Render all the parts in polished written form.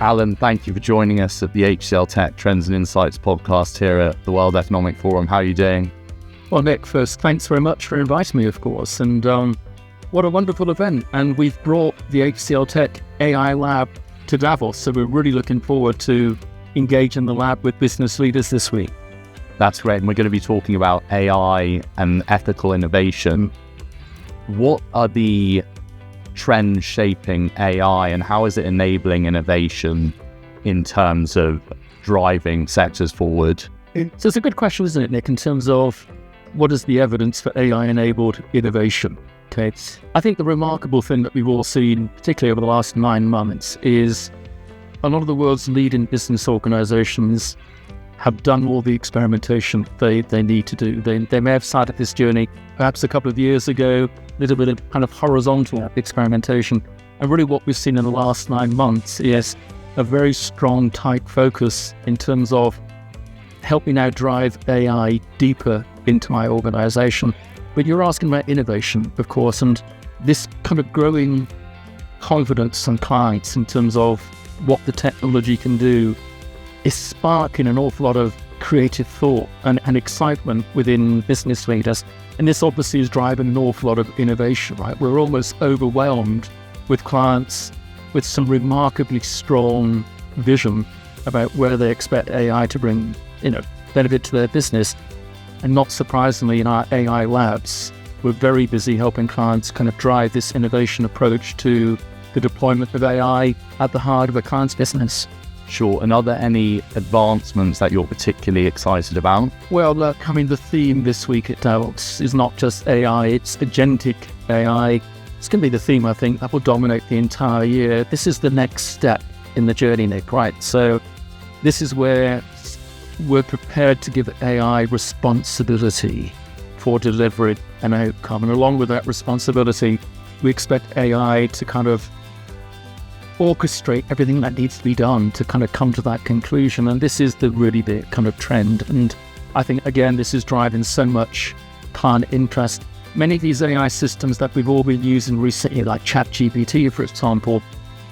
Alan, thank you for joining us at the HCLTech Trends and Insights podcast here at the World Economic Forum. How are you doing? Well, Nick, first, thanks very much for inviting me, of course. And what a wonderful event. And we've brought the HCLTech AI Lab to Davos. So we're really looking forward to engaging the lab with business leaders this week. That's great. And we're going to be talking about AI and ethical innovation. What are the trends shaping AI and how is it enabling innovation in terms of driving sectors forward? So it's a good question, isn't it, Nick, in terms of what is the evidence for AI-enabled innovation? Okay, I think the remarkable thing that we've all seen, particularly over the last 9 months, is a lot of the world's leading business organizations have done all the experimentation they need to do. They may have started this journey perhaps a couple of years ago, a little bit of kind of horizontal experimentation. And really what we've seen in the last 9 months is a very strong, tight focus in terms of helping now drive AI deeper into my organization. But you're asking about innovation, of course, and this kind of growing confidence on clients in terms of what the technology can do is sparking an awful lot of creative thought and excitement within business leaders. And this obviously is driving an awful lot of innovation, right? We're almost overwhelmed with clients with some remarkably strong vision about where they expect AI to bring, benefit to their business. And not surprisingly, in our AI labs, we're very busy helping clients kind of drive this innovation approach to the deployment of AI at the heart of a client's business. Sure. And are there any advancements that you're particularly excited about? Well, look, the theme this week at Davos is not just AI, it's agentic AI. It's going to be the theme, I think, that will dominate the entire year. This is the next step in the journey, Nick, right? So this is where we're prepared to give AI responsibility for delivering an outcome. And along with that responsibility, we expect AI to kind of orchestrate everything that needs to be done to kind of come to that conclusion. And this is really the kind of trend. And I think, again, this is driving so much client interest. Many of these AI systems that we've all been using recently, like ChatGPT, for example,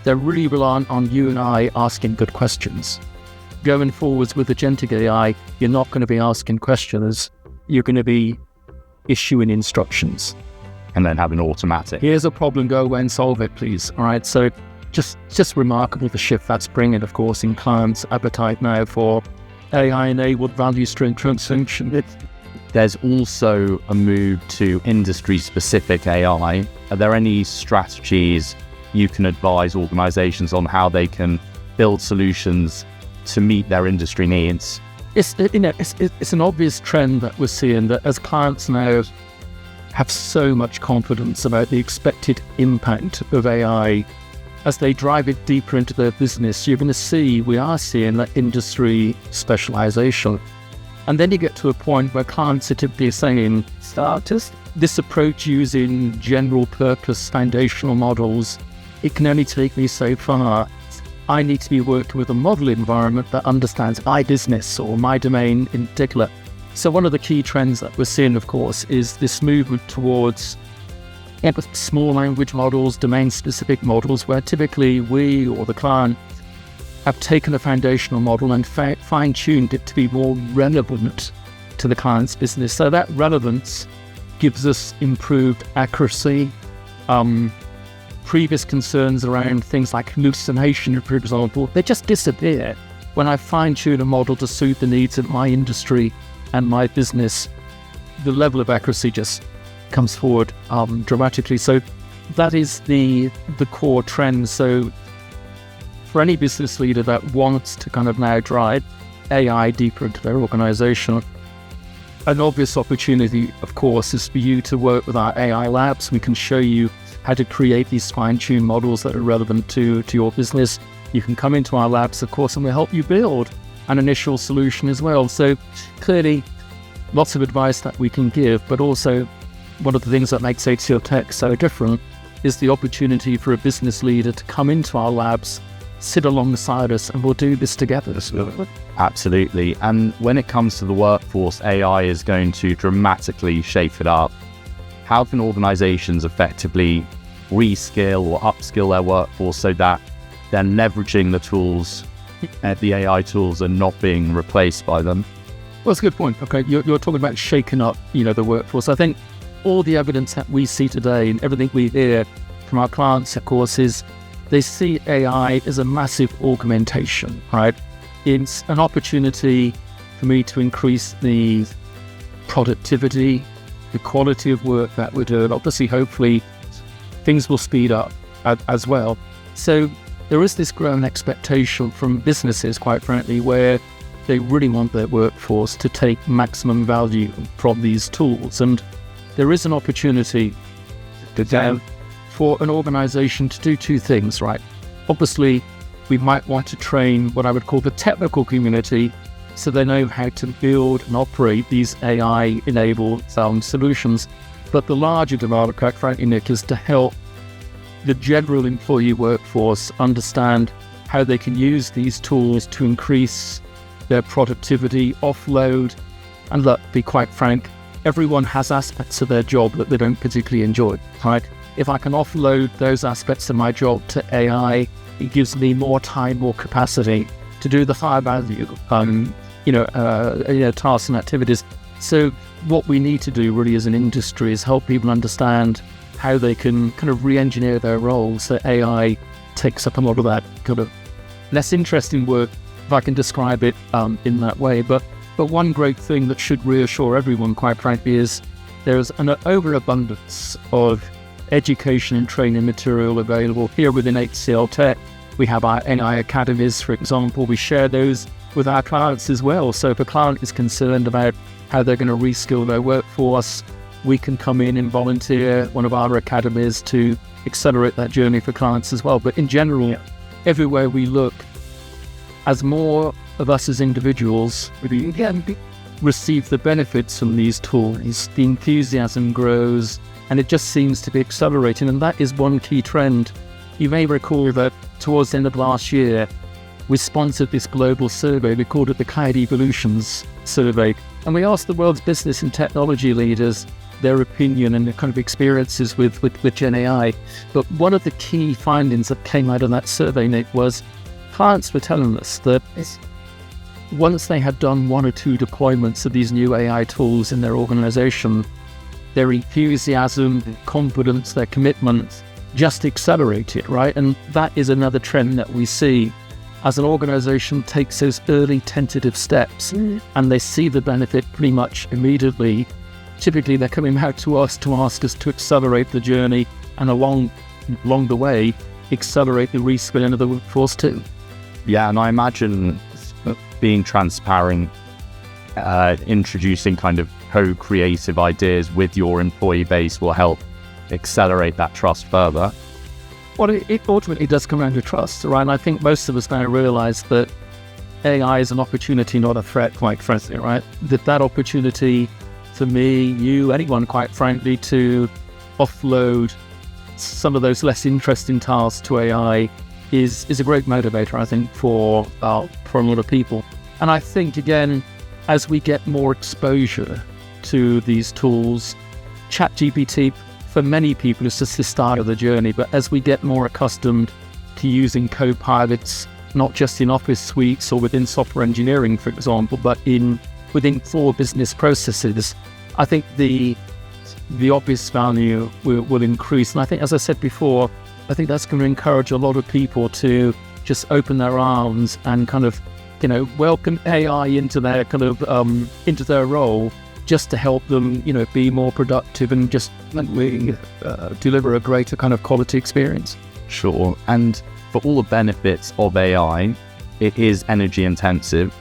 they're really reliant on you and I asking good questions. Going forwards with agentic AI, you're not going to be asking questions. You're going to be issuing instructions. And then having automatic. Here's a problem, go away and solve it, please. All right, so just remarkable the shift that's bringing, of course, in clients' appetite now for AI-enabled value stream transformation. There's also a move to industry-specific AI. Are there any strategies you can advise organizations on how they can build solutions to meet their industry needs? It's an obvious trend that we're seeing, that as clients now have so much confidence about the expected impact of AI, as they drive it deeper into their business, we are seeing that industry specialization. And then you get to a point where clients are typically saying, this approach using general purpose foundational models, it can only take me so far. I need to be working with a model environment that understands my business or my domain in particular. So one of the key trends that we're seeing, of course, is this movement towards small language models, domain-specific models, where typically we or the client have taken a foundational model and fine-tuned it to be more relevant to the client's business. So that relevance gives us improved accuracy. Previous concerns around things like hallucination, for example, they just disappear when I fine-tune a model to suit the needs of my industry and my business. The level of accuracy just comes forward dramatically. So that is the core trend. So for any business leader that wants to kind of now drive AI deeper into their organization, an obvious opportunity, of course, is for you to work with our AI labs. We can show you how to create these fine-tuned models that are relevant to your business. You can come into our labs, of course, and we'll help you build an initial solution as well. So clearly, lots of advice that we can give, but also one of the things that makes HCLTech so different is the opportunity for a business leader to come into our labs, sit alongside us, and we'll do this together. Absolutely. And when it comes to the workforce, AI is going to dramatically shape it up. How can organizations effectively reskill or upskill their workforce so that then leveraging the tools, the AI tools, and not being replaced by them? Well, that's a good point. Okay, you're talking about shaking up, the workforce. I think all the evidence that we see today and everything we hear from our clients, of course, is they see AI as a massive augmentation, right? It's an opportunity for me to increase the productivity, the quality of work that we're doing. Obviously, hopefully, things will speed up as well. So there is this growing expectation from businesses, quite frankly, where they really want their workforce to take maximum value from these tools. And there is an opportunity for an organization to do two things, right? Obviously, we might want to train what I would call the technical community so they know how to build and operate these AI-enabled solutions. But the larger demand, quite frankly, Nick, is to help the general employee workforce understand how they can use these tools to increase their productivity, offload, and look, be quite frank, everyone has aspects of their job that they don't particularly enjoy, right? If I can offload those aspects of my job to AI, it gives me more time, more capacity to do the high value, tasks and activities. So what we need to do really as an industry is help people understand how they can kind of re-engineer their roles so AI takes up a lot of that kind of less interesting work, if I can describe it in that way. But one great thing that should reassure everyone, quite frankly, is there's an overabundance of education and training material available here within HCLTech. We have our AI academies, for example. We share those with our clients as well. So if a client is concerned about how they're going to reskill their workforce, we can come in and volunteer one of our academies to accelerate that journey for clients as well. But in general, everywhere we look, as more of us as individuals receive the benefits from these tools, the enthusiasm grows, and it just seems to be accelerating. And that is one key trend. You may recall that towards the end of last year, we sponsored this global survey. We called it the Cloud Evolutions Survey. And we asked the world's business and technology leaders their opinion and their kind of experiences with Gen AI. But one of the key findings that came out of that survey, Nick, was clients were telling us that once they had done one or two deployments of these new AI tools in their organization, their enthusiasm, their confidence, their commitment just accelerated, right? And that is another trend that we see as an organization takes those early tentative steps and they see the benefit pretty much immediately. Typically, they're coming out to us to ask us to accelerate the journey and along the way, accelerate the reskilling of the workforce too. Yeah, and I imagine being transparent, introducing kind of co-creative ideas with your employee base will help accelerate that trust further. Well, it ultimately does come down to trust, right? And I think most of us now realize that AI is an opportunity, not a threat, quite frankly, right? That opportunity for me, you, anyone, quite frankly, to offload some of those less interesting tasks to AI is a great motivator, I think, for a lot of people. And I think, again, as we get more exposure to these tools, ChatGPT, for many people, it's just the start of the journey. But as we get more accustomed to using co-pilots, not just in office suites or within software engineering, for example, but within core business processes, I think the obvious value will increase. And I think, as I said before, I think that's going to encourage a lot of people to just open their arms and kind of, welcome AI into their kind of into their role, just to help them, be more productive and just deliver a greater kind of quality experience. Sure. And for all the benefits of AI, it is energy intensive.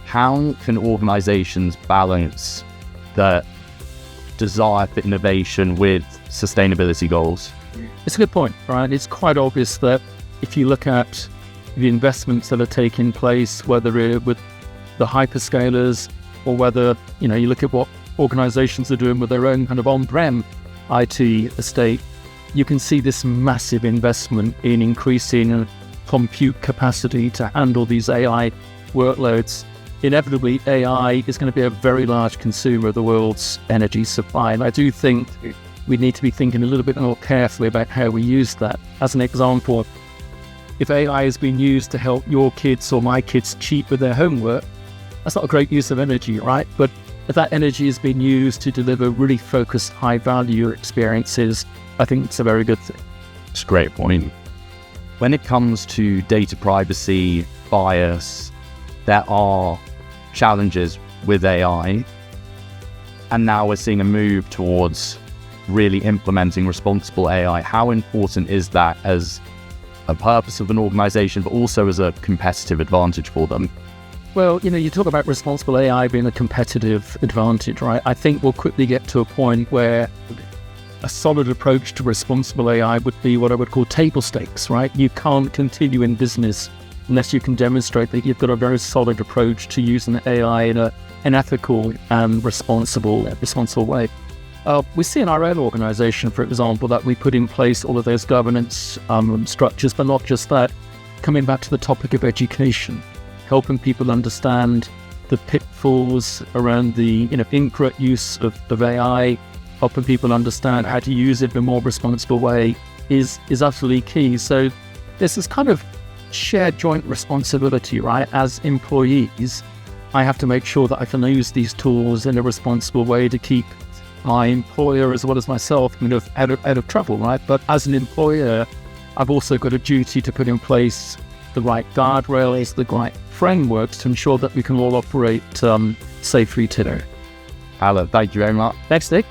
How can organizations balance the desire for innovation with sustainability goals? It's a good point, right? It's quite obvious that if you look at the investments that are taking place, whether it with the hyperscalers or whether, you look at what organizations are doing with their own kind of on-prem IT estate, you can see this massive investment in increasing compute capacity to handle these AI workloads. Inevitably, AI is going to be a very large consumer of the world's energy supply. And I do think we need to be thinking a little bit more carefully about how we use that. As an example, if AI is being used to help your kids or my kids cheat with their homework, that's not a great use of energy, right? But if that energy is being used to deliver really focused, high-value experiences, I think it's a very good thing. It's a great point. When it comes to data privacy, bias, there are challenges with AI. And now we're seeing a move towards really implementing responsible AI. How important is that as a purpose of an organization, but also as a competitive advantage for them? Well, you talk about responsible AI being a competitive advantage, right? I think we'll quickly get to a point where a solid approach to responsible AI would be what I would call table stakes, right? You can't continue in business unless you can demonstrate that you've got a very solid approach to using AI in an ethical and responsible way. We see in our own organization, for example, that we put in place all of those governance structures, but not just that. Coming back to the topic of education, helping people understand the pitfalls around the incorrect use of AI, helping people understand how to use it in a more responsible way is utterly key. So this is kind of shared joint responsibility, right? As employees, I have to make sure that I can use these tools in a responsible way to keep my employer as well as myself out of trouble, right? But as an employer, I've also got a duty to put in place the right guardrails, the right frameworks to ensure that we can all operate safely today. Alan, thank you very much. Thanks, Nick.